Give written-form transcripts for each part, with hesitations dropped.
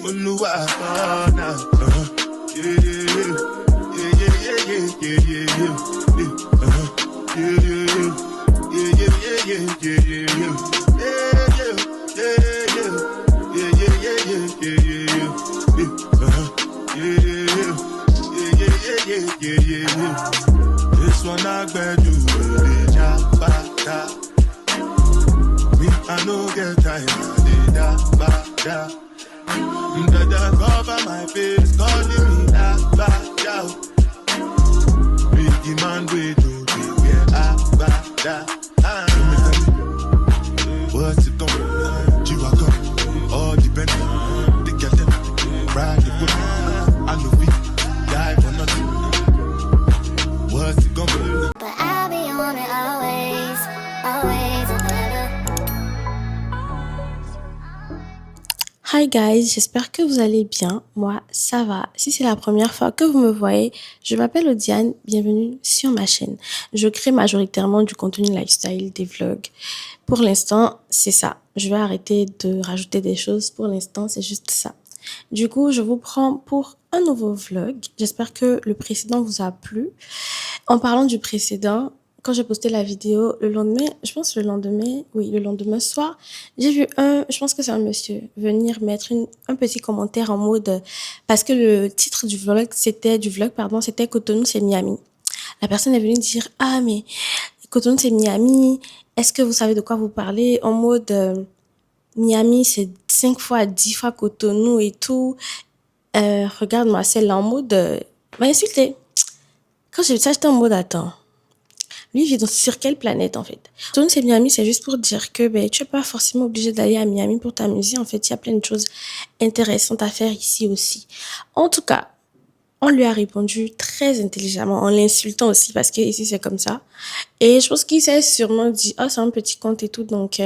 This one I bet you me, I no get tired. Dada cover my face, calling me Abada. Biggie man, we do get Abada. What's it gonna be? Chihuahua, all depends. They get them, ride the whip. I know we die for nothing. What's it gonna be? But I'll be on it always, always and ever. Hi guys, j'espère que vous allez bien. Moi, ça va. Si c'est la première fois que vous me voyez, je m'appelle Odiane. Bienvenue sur ma chaîne. Je crée majoritairement du contenu lifestyle, des vlogs. Pour l'instant, c'est ça. Je vais arrêter de rajouter des choses. Pour l'instant, c'est juste ça. Du coup, je vous prends pour un nouveau vlog. J'espère que le précédent vous a plu. En parlant du précédent, quand j'ai posté la vidéo, le lendemain soir, j'ai vu je pense que c'est un monsieur, venir mettre un petit commentaire en mode, parce que le titre du vlog, c'était Cotonou, c'est Miami. La personne est venue dire, ah, mais Cotonou, c'est Miami. Est-ce que vous savez de quoi vous parlez? En mode, Miami, c'est 5 fois, 10 fois Cotonou et tout. Regarde-moi, celle-là en mode, m'a insulté. Quand j'ai vu ça, j'étais en mode, attends. Lui, il vit sur quelle planète, en fait? Cotonou, c'est Miami, c'est juste pour dire que tu n'es pas forcément obligé d'aller à Miami pour t'amuser. En fait, il y a plein de choses intéressantes à faire ici aussi. En tout cas, on lui a répondu très intelligemment, en l'insultant aussi, parce que ici, c'est comme ça. Et je pense qu'il s'est sûrement dit, oh, c'est un petit compte et tout, donc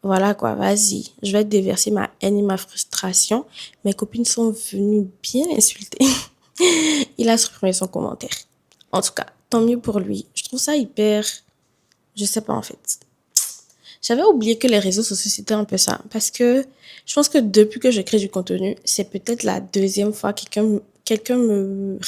voilà quoi, vas-y. Je vais te déverser ma haine et ma frustration. Mes copines sont venues bien insulter. Il a supprimé son commentaire. En tout cas, tant mieux pour lui. Je trouve ça hyper... Je sais pas en fait. J'avais oublié que les réseaux sociaux, c'était un peu ça. Parce que je pense que depuis que je crée du contenu, c'est peut-être la deuxième fois que quelqu'un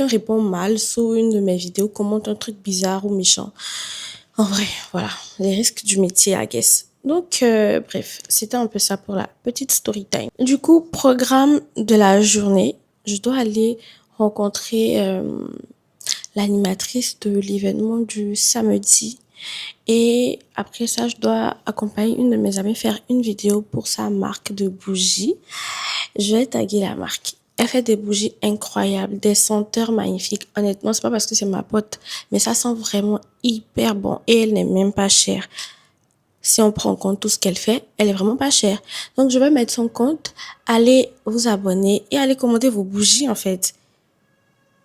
répond mal sous une de mes vidéos, commente un truc bizarre ou méchant. En vrai, voilà. Les risques du métier, I guess. Donc, bref, c'était un peu ça pour la petite story time. Du coup, programme de la journée. Je dois aller rencontrer l'animatrice de l'événement du samedi. Et après ça, je dois accompagner une de mes amies faire une vidéo pour sa marque de bougies. Je vais taguer la marque. Elle fait des bougies incroyables, des senteurs magnifiques. Honnêtement, c'est pas parce que c'est ma pote, mais ça sent vraiment hyper bon et elle n'est même pas chère. Si on prend en compte tout ce qu'elle fait, elle est vraiment pas chère. Donc, je vais mettre son compte, allez vous abonner et allez commander vos bougies en fait.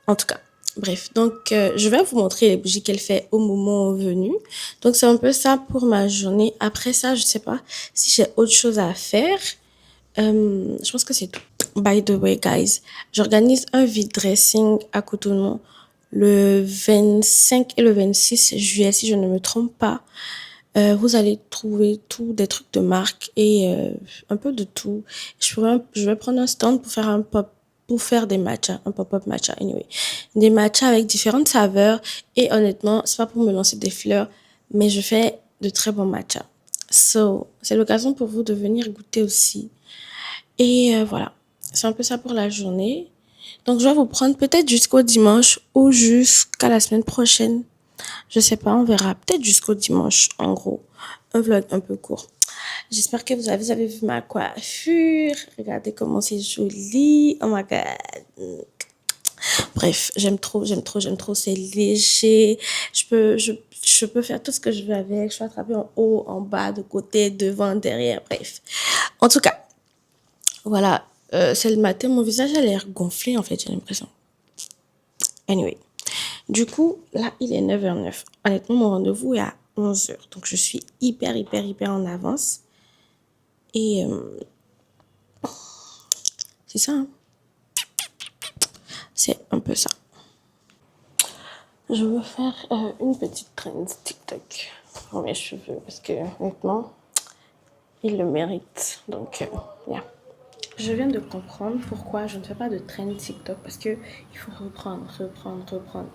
En tout cas, bref. Donc, je vais vous montrer les bougies qu'elle fait au moment venu. Donc, c'est un peu ça pour ma journée. Après ça, je sais pas si j'ai autre chose à faire. Je pense que c'est tout. By the way, guys, j'organise un vide dressing à Cotonou le 25 et le 26 juillet, si je ne me trompe pas. Vous allez trouver tout, des trucs de marque et un peu de tout. Je vais prendre un stand pour faire des matchas, un pop-up matcha, anyway. Des matchas avec différentes saveurs et honnêtement, c'est pas pour me lancer des fleurs, mais je fais de très bons matchas. So, c'est l'occasion pour vous de venir goûter aussi. Et voilà, c'est un peu ça pour la journée. Donc, je vais vous prendre peut-être jusqu'au dimanche ou jusqu'à la semaine prochaine. Je sais pas, on verra. Peut-être jusqu'au dimanche, en gros. Un vlog un peu court. J'espère que vous avez vu ma coiffure. Regardez comment c'est joli. Oh my God. Bref, j'aime trop. C'est léger. Je peux faire tout ce que je veux avec. Je peux attraper en haut, en bas, de côté, devant, derrière. Bref. En tout cas, voilà. C'est le matin. Mon visage a l'air gonflé, en fait, j'ai l'impression. Anyway. Du coup, là, il est 9h09. Honnêtement, mon rendez-vous est à 11h. Donc, je suis hyper en avance. Et c'est ça. Hein. C'est un peu ça. Je veux faire une petite trend TikTok pour mes cheveux. Parce que, honnêtement, ils le méritent. Donc, yeah. Je viens de comprendre pourquoi je ne fais pas de trend TikTok parce que il faut reprendre.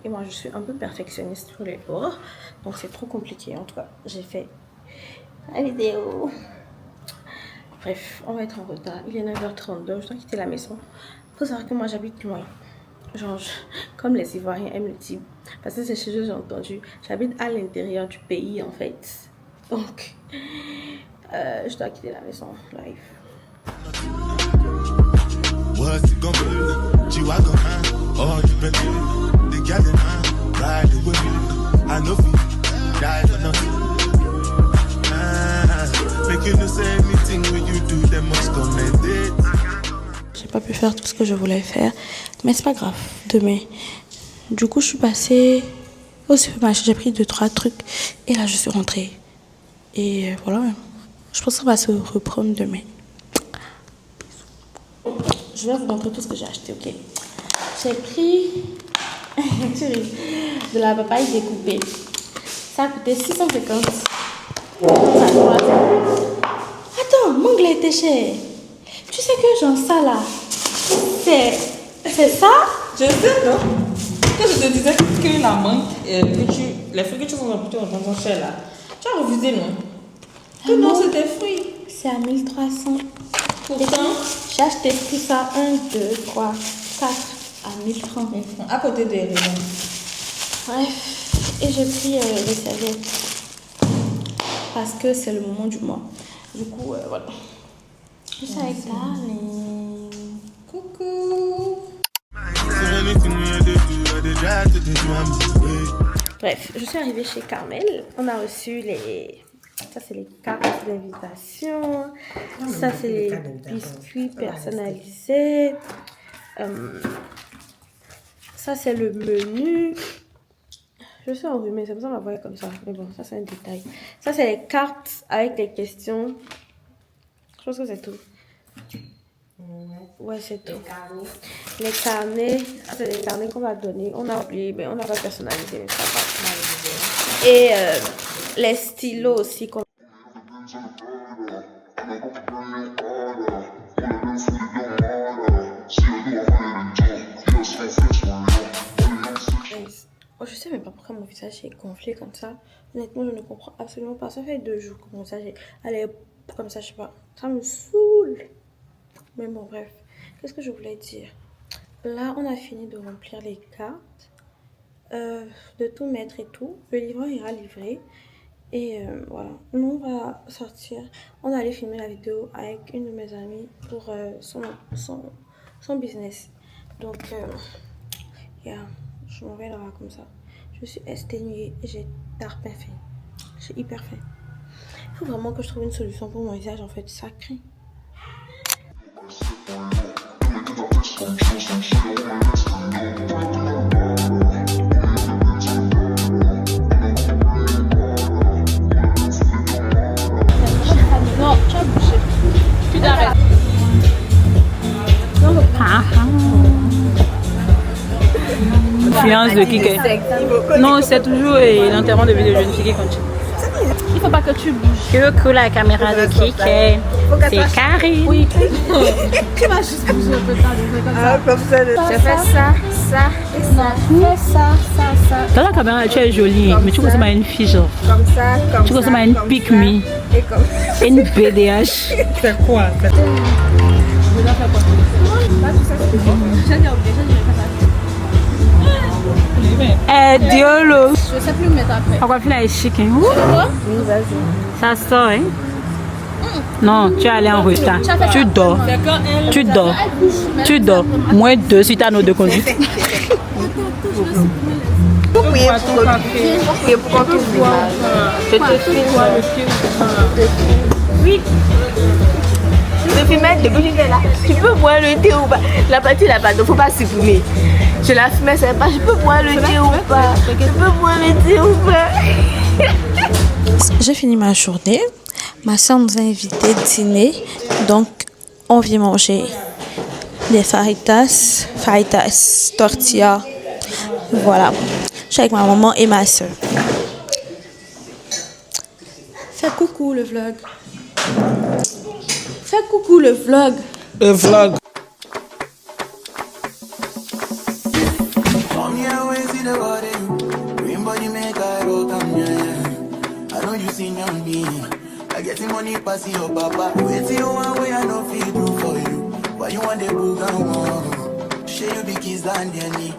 Et moi, je suis un peu perfectionniste sur les bords, donc c'est trop compliqué. En tout cas, j'ai fait la vidéo. Bref, on va être en retard. Il est 9h32, je dois quitter la maison. Faut savoir que moi, j'habite loin. Genre, comme les Ivoiriens aiment le type. Parce que c'est chez eux, j'ai entendu. J'habite à l'intérieur du pays, en fait. Donc, je dois quitter la maison live. What's it gonna be? G-Wagon, oh, you been the gal in ride with me. I know you die for nothing. Make you know say anything when you do, they must commend it. J'ai pas pu faire tout ce que je voulais faire, mais c'est pas grave. Demain, du coup, je suis passée au supermarché, j'ai pris 2-3 trucs et là, je suis rentrée. Et voilà, je pense qu'on va se reprendre demain. Je vais vous montrer tout ce que j'ai acheté, ok? J'ai pris de la papaye découpée. Ça a coûté 650. Attends, mon anglais était cher. Tu sais que genre ça là, c'est ça? Je sais, non? Quand je te disais que la mangue, les fruits que tu vends plutôt en cher là, tu as refusé, non? Que non, c'était fruits. C'est à 1300. Pourtant, j'ai acheté tout ça 1, 2, 3, 4 à 1000 francs. à côté des raisins. Bref, et j'ai pris les serviettes parce que c'est le moment du mois. Du coup, voilà. Je suis avec Darling. Coucou. Bref, je suis arrivée chez Carmel. On a reçu les... Ça, c'est les cartes d'invitation. Ça, c'est les biscuits personnalisés. Ça, c'est le menu. Je suis enrhumée, c'est pour ça qu'on la voyait comme ça. Mais bon, ça, c'est un détail. Ça, c'est les cartes avec les questions. Je pense que c'est tout. Ouais, c'est tout. Les carnets. Ça, c'est les carnets qu'on va donner. On a oublié, mais on n'a pas personnalisé. Mais ça va. Et les stylos aussi. Oh, je sais même pas pourquoi mon visage est gonflé comme ça. Honnêtement, je ne comprends absolument pas. Ça fait 2 jours que mon visage est comme ça, je sais pas. Ça me saoule. Mais bon, bref. Qu'est-ce que je voulais dire? Là, on a fini de remplir les cartes. De tout mettre et tout. Le livreur ira livrer. Et voilà. Nous, on va sortir. On va aller filmer la vidéo avec une de mes amies pour son business. Donc, yeah. Je m'en vais là-bas comme ça. Je suis exténuée et j'ai tarpin faim. J'ai hyper faim. Il faut vraiment que je trouve une solution pour mon visage en fait. Ça craint. Non, tu as bouché. Tu t'arrêtes. Influence de Kike. Non, c'est toujours l'enterrement de vie de jeune fille qui continue. Il faut pas que tu bouges. Coucou la caméra de Kike. C'est Karine. Oui. Tu vas juste bouger un peu comme ça. Je fais ça, ça et ça. Fais ça. Dans la caméra, tu es jolie, mais tu ressembles à une fille genre. Comme ça, comme Tu ressembles à une pick me. Et comme ça. Une BDH. C'est quoi? Eh, Diolo. Je sais plus me mettre après. On va faire la chic. Hein? Oui, vas-y. Ça sort, hein? Non, tu es allé en retard. Tu dors. Tu dors. Tu dors. Moins 2 suite à nos 2 conduites. Vous priez pour qu'on trouve l'image. Je te filme. Oui. Je filmais depuis que j'étais là. Tu peux boire le thé ou pas? La partie là-bas, il ne faut pas supprimer. Je la fumais, c'est pas. Je peux boire le thé ou pas? Je peux boire le thé ou pas? J'ai fini ma journée. Ma soeur nous a invités à dîner. Donc, on vient manger des fajitas, tortilla. Voilà. Je suis avec ma maman et ma soeur. Fais coucou le vlog. Fais coucou le vlog. Flag. Come here, we see the body. Green body make I roll, come here. I know you seen on me. I get the money pass your papa. Wait till one way I know feel do for you. Why you want the book and one? Share you big kids and Danny.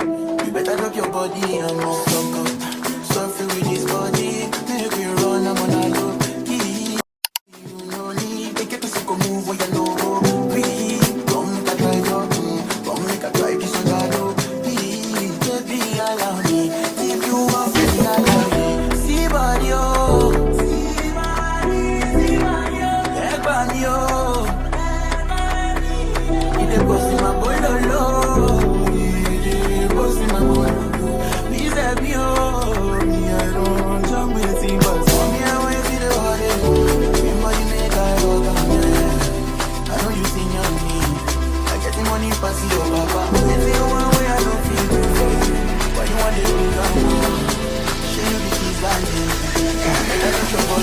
You better lock your body and more suck up. Suffer with this body. Make you run, I'm on a low. You know need. They get to see move where you know. Please, come make a try your come make a try kiss on your door. Please, baby, allow me. If you want me, allow me. See body, oh.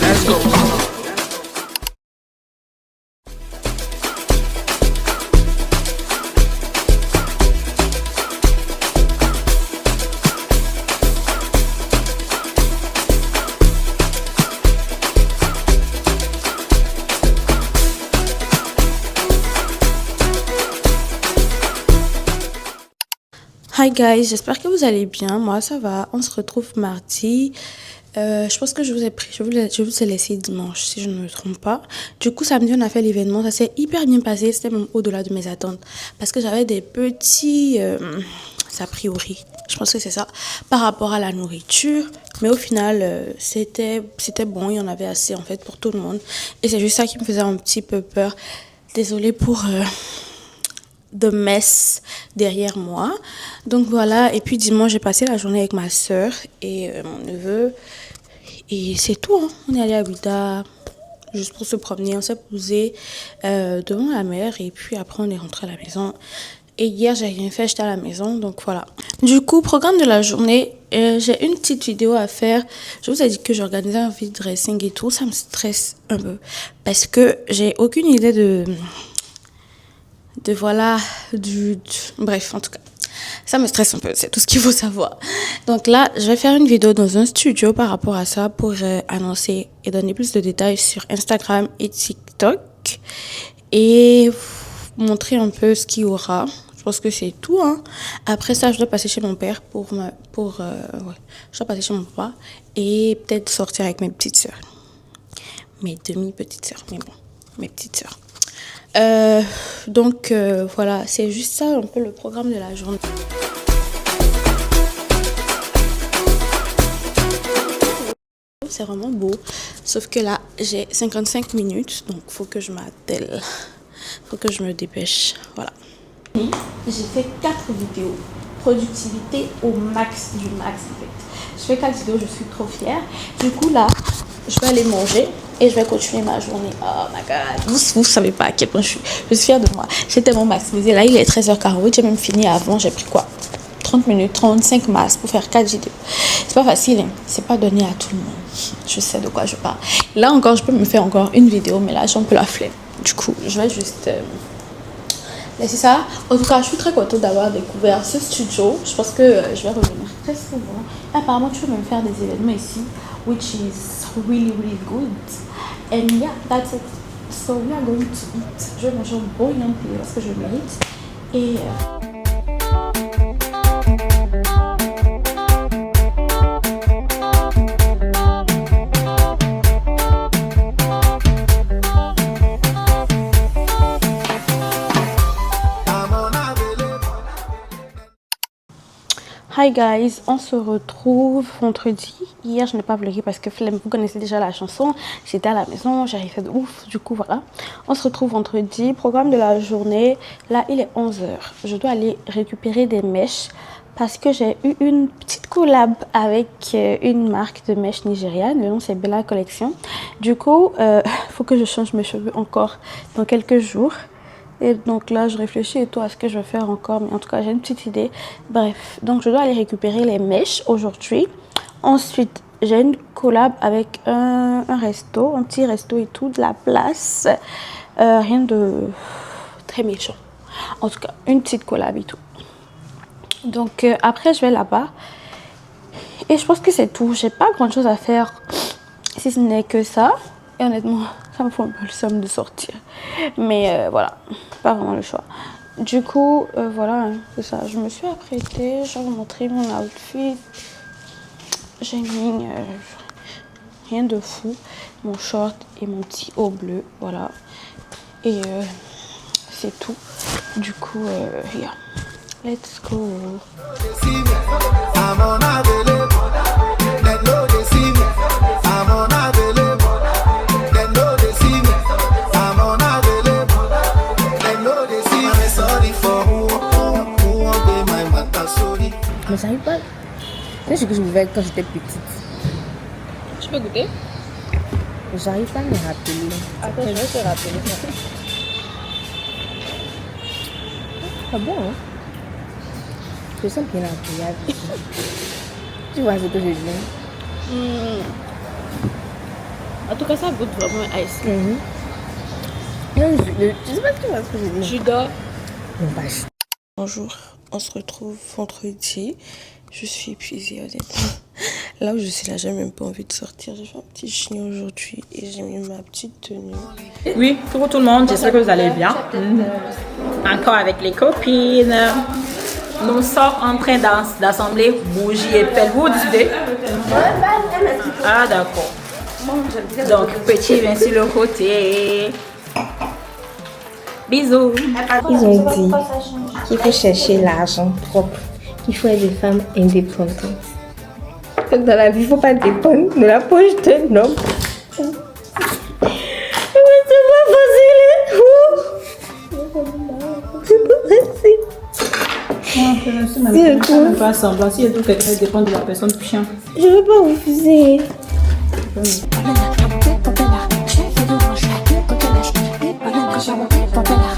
Let's go. Hi guys, j'espère que vous allez bien. Moi ça va. On se retrouve mardi. Je pense que je vous ai laissé dimanche si je ne me trompe pas. Du coup samedi on a fait l'événement, ça s'est hyper bien passé, c'était même au-delà de mes attentes parce que j'avais des petits a priori, je pense que c'est ça, par rapport à la nourriture, mais au final c'était bon, il y en avait assez en fait pour tout le monde et c'est juste ça qui me faisait un petit peu peur. Désolée pour de mess derrière moi. Donc voilà, et puis dimanche j'ai passé la journée avec ma soeur et mon neveu et c'est tout, hein. On est allé à Ouida juste pour se promener, on s'est posé devant la mer et puis après on est rentré à la maison. Et hier j'ai rien fait, j'étais à la maison, donc voilà. Du coup, programme de la journée, j'ai une petite vidéo à faire. Je vous ai dit que j'organisais un vide dressing et tout, ça me stresse un peu parce que j'ai aucune idée bref, en tout cas, ça me stresse un peu, c'est tout ce qu'il faut savoir. Donc là, je vais faire une vidéo dans un studio par rapport à ça pour annoncer et donner plus de détails sur Instagram et TikTok et montrer un peu ce qu'il y aura. Je pense que c'est tout, hein. Après ça, je dois passer chez mon père je dois passer chez mon papa et peut-être sortir avec mes petites sœurs. Mes demi-petites sœurs, mais bon, mes petites sœurs. Donc voilà, c'est juste ça un peu le programme de la journée. C'est vraiment beau, sauf que là j'ai 55 minutes, donc faut que je m'attelle, faut que je me dépêche, voilà. J'ai fait 4 vidéos, productivité au max du max en fait. Je fais 4 vidéos, je suis trop fière. Du coup là, je vais aller manger et je vais continuer ma journée. Oh my god, vous savez pas à quel point je suis fière de moi. J'ai tellement maximisé. Là, il est 13h48, j'ai même fini avant. J'ai pris quoi 30 minutes, 35 masses pour faire 4 vidéos. C'est pas facile, hein. C'est pas donné à tout le monde. Je sais de quoi je parle. Là encore, je peux me faire encore une vidéo, mais là, j'ai un peu la flemme. Du coup, je vais juste laisser ça. En tout cas, je suis très contente d'avoir découvert ce studio. Je pense que je vais revenir très souvent. Apparemment, tu peux même faire des événements ici, which is really good. And yeah, that's it. So we are going to eat. Je vais manger un bon yampi parce que je le mérite. Et hi guys, on se retrouve vendredi. Hier, je n'ai pas vlogué parce que flemme, vous connaissez déjà la chanson. J'étais à la maison, j'ai rien fait de ouf. Du coup, voilà. On se retrouve vendredi. Programme de la journée. Là, il est 11h. Je dois aller récupérer des mèches parce que j'ai eu une petite collab avec une marque de mèches nigériane. Le nom, c'est Bella Collection. Du coup, faut que je change mes cheveux encore dans quelques jours. Et donc là, je réfléchis et tout à ce que je vais faire encore. Mais en tout cas, j'ai une petite idée. Bref, donc je dois aller récupérer les mèches aujourd'hui. Ensuite, j'ai une collab avec un resto, un petit resto et tout, de la place. Rien de très méchant. En tout cas, une petite collab et tout. Donc après, je vais là-bas. Et je pense que c'est tout. J'ai pas grand chose à faire si ce n'est que ça. Et honnêtement, ça me fait un peu le somme de sortir. Mais voilà, pas vraiment le choix. Du coup, voilà, c'est ça. Je me suis apprêtée, je vais vous montrer mon outfit. J'ai mis rien de fou. Mon short et mon petit haut bleu, voilà. Et c'est tout. Du coup, yeah. Let's go. Mais j'arrive pas. C'est ce que je buvais quand j'étais petite. Tu peux goûter? J'arrive pas à me rappeler. Attends, je vais te rappeler ça. Ah bon, hein? Je sens bien agréable. Tu vois ce que je dis? En tout cas, ça goûte vraiment ice. Non, je sais pas si tu vois ce que je dis. Je dors. Non, pas je... Bonjour, on se retrouve vendredi. Je suis épuisée honnêtement. Là où je suis là, j'ai même pas envie de sortir. J'ai fait un petit chignon aujourd'hui et j'ai mis ma petite tenue. Oui, pour tout le monde, j'espère que vous allez bien. Encore avec les copines. Nous sommes en train d'assembler bougies et pelles. Vous décidez? Ah, d'accord. Donc, petit vient sur le côté. Bisous. Ils ont dit qu'il faut chercher l'argent propre, qu'il faut être des femmes indépendantes. Dans la vie, il ne faut pas dépendre de la poche d'un homme. C'est pas facile. C'est pas facile. Pas semblant. Si tout quelqu'un dépend de la personne chien. Je ne veux pas refuser. Papela,